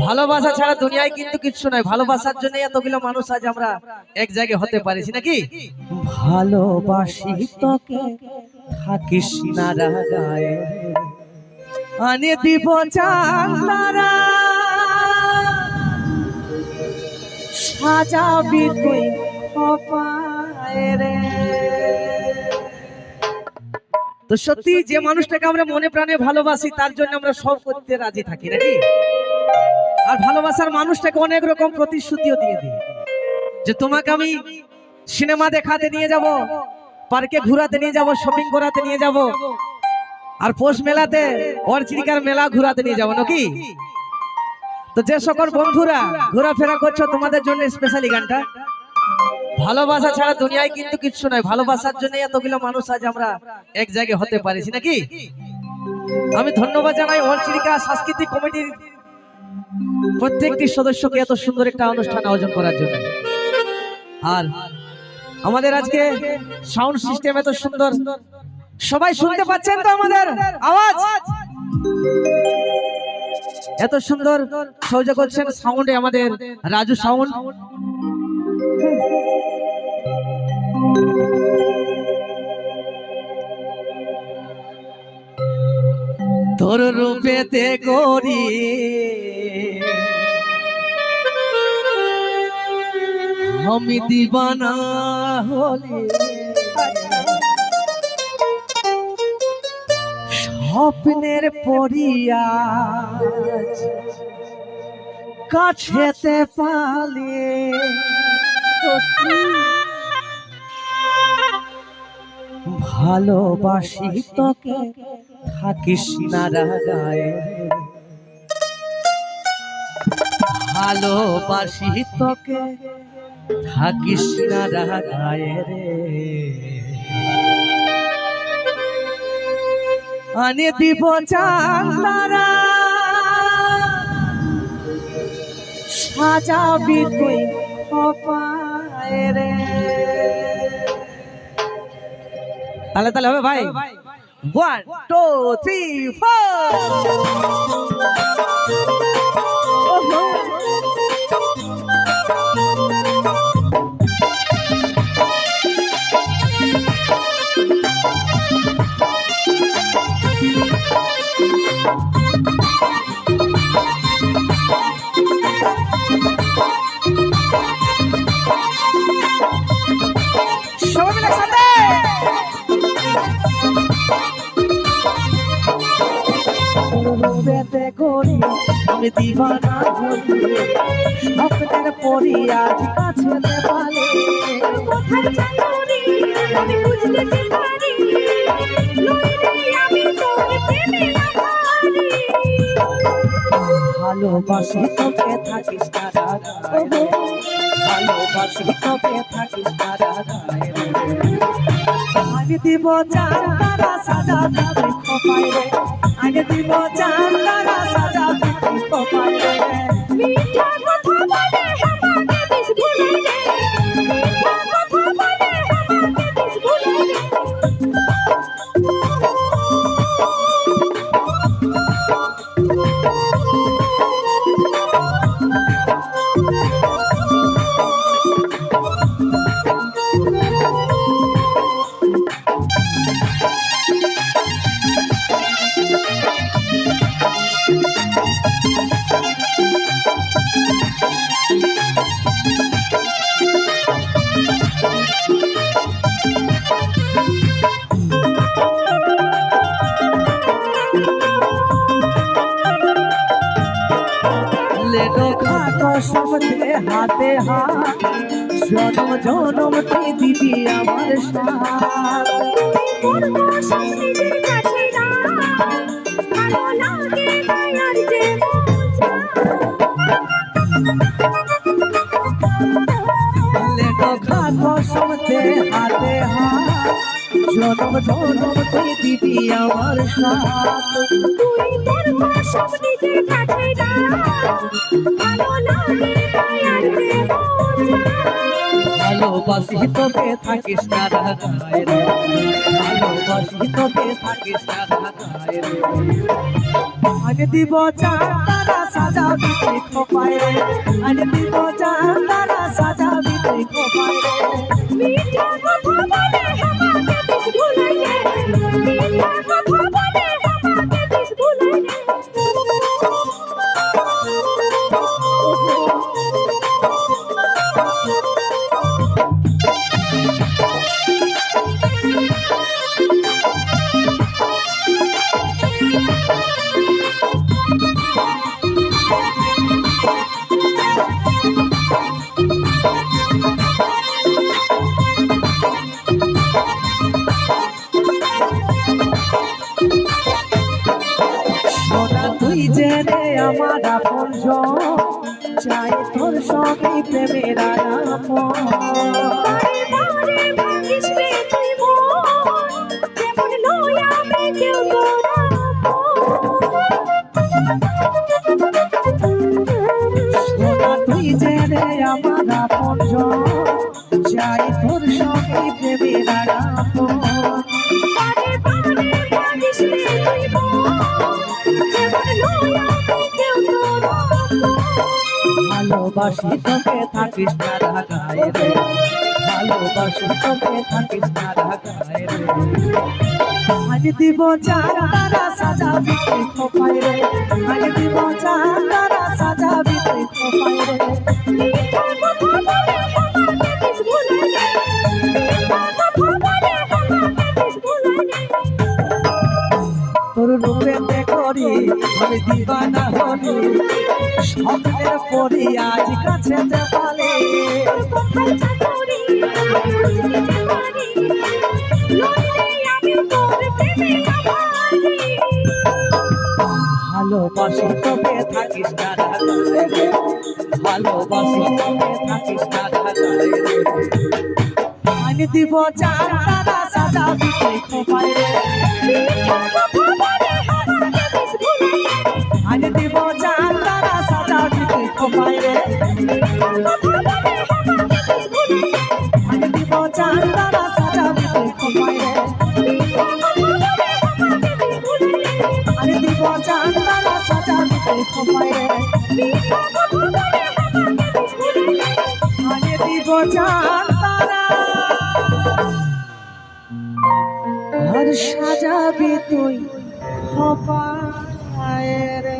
ভালোবাসা ছাড়া দুনিয়ায় কিন্তু কিছু নাই। ভালোবাসার জন্য এতগুলো মানুষ আজ আমরা এক জায়গায় হতে পারিছি নাকি। ভালোবাসি তোকে থাকিস না রাগায় আনে দিব চাঁদারা সাজাবি তুই কপায় রে। তো সত্যি যে মানুষটাকে আমরা মনে প্রাণে ভালোবাসি তার জন্য আমরা সব করতে রাজি থাকি নাকি। আর ভালোবাসার মানুষটাকে অনেক রকম প্রতিশ্রুতিও দিয়ে দিই যে তোমাকে আমি সিনেমা দেখাতে নিয়ে যাব, পার্কে ঘোরাতে নিয়ে যাব, শপিং করাতে নিয়ে যাব, আর পৌষ মেলাতে অর্চিকার মেলা ঘোরাতে নিয়ে যাব নাকি। তো যে সকল বন্ধুরা ঘোরাফেরা করছো তোমাদের জন্য স্পেশালি গানটা। ভালোবাসা ছাড়া দুনিয়ায় কিন্তু কিছু নাই। ভালোবাসার জন্য এতগুলো মানুষ আজ আমরা এক জায়গায় হতে পারিছি নাকি। আমি ধন্যবাদ জানাই অর্চিকা সাংস্কৃতিক কমিটির প্রত্যেকটি সদস্যকে এত সুন্দর একটা অনুষ্ঠান আয়োজন করার জন্য। আর আমাদের আজকে সাউন্ড সিস্টেম এত সুন্দর, সবাই শুনতে পাচ্ছেন তো আমাদের আওয়াজ? এত সুন্দর সহযোগ করছেন সাউন্ডে আমাদের রাজু সাউন্ড। তোর রূপেতে করি আমি দিবানা হলে স্বপ্নের পরিয়া কাছেতে পালিয়ে ভালোবাসি তোকে থাকিস না রাগায় ভালোবাসি তোকে থাকিস না রাগায় রে আনে দিব চাঁদারা সাজাবি তুই কপায় রে। তাহলে তাহলে হবে ভাই। 1 2 3 আমি দিবানা হলি স্বপ্নের পরিয়া কাছে পালে কোথায় চাকরি আমি বুঝতে পারি আমি তোর প্রেমে লাগারি ভালোবাসি তোকে থাকিস না রাগায় ভালোবাসি তোকে থাকিস না রাগায় আমি দিব চাঁদারা সাজা দিবি কপায় রে আমি দিব চাঁদারা সাজা দিবি কপায় রে মিঠা কথা বলে আমাকে দিস ভুলে রে মিঠা কথা বলে আমাকে দিস ভুলে রে सबते हाथे हाथ जन्म जन्म के दीदी আমার সাথ তোর বসে যে কাছে না ভালো লাগে মায়ার যে ले तो खातो सबते हाथे हाथ जन्म जन्म के दीदी আমার সাথ তুই তোর বসে যে কাছে না ভালো লাগে মায়ার যে ভালোবাসি তোকে থাকিস না রাগায় রে ভালোবাসি তোকে থাকিস না রাগায় রে আমি দিব চাঁদারা সাজা দিবি খোপায় রে আনি দিব জান তারা সাজাবি তুই খোপায় রে মিঠা কথা বলে আমাকে দিস ভুলাই রে মিঠা কথা বলে আমাকে দিস ভুলাই রে সোনা তুই যে রে আমার আপনজন চাই তোর সবই প্রেমের আলাপন বারে বারে ভাঙিস রে তুই মন যেমন লইয়া আমি কেউ তোরা সোনা তুই যে রে আমার আপনজন চাই তোর সবই প্রেমের আলাপন বারে বারে ভাঙিস রে তুই মন যেমন লইয়া আমি কেউ তোরা ভালোবাসি তোকে থাকিস না ঢাকায় রে ভালোবাসি তোকে থাকিস না ঢাকায় রে আমি দিব জান তারা সাজাবি তুই খোপায় রে আমি দিব জান তারা সাজাবি তুই খোপায় রে মিঠা কথা বলে আমাকে দিস ভুলাই রে মিঠা কথা বলে আমাকে দিস ভুলাই রে তোর রূপেতে করি আমি দিবানা হলি স্বপ্নের পরি আজ কাছে যে পালে কোথায় চাকরি আমি বুঝতে পারি লইলে আমি তোর প্রেমে আমারি ভালোবাসি তোকে থাকিস না ঢাকায় রে ভালোবাসি তোকে থাকিস না ঢাকায় রে আমি দিব জান তারা সাজাবি তুই খোপায় রে মিঠা কথা বলে আমাকে দিস ভুলাই রে আমি দিব জান তারা সাজাবি তুই খোপায় রে মিঠা কথা বলে আমাকে দিস ভুলাই রে আমি দিব জান তারা সাজাবি তুই খোপায় রে মিঠা কথা বলে আমাকে দিস ভুলাই রে আমি দিব জান তারা সাজাবি তুই খোপায় রে মিঠা কথা বলে আমাকে দিস ভুলাই রে আমি দিব জান তারা ঘর সাজাবি তুই খোপায় রে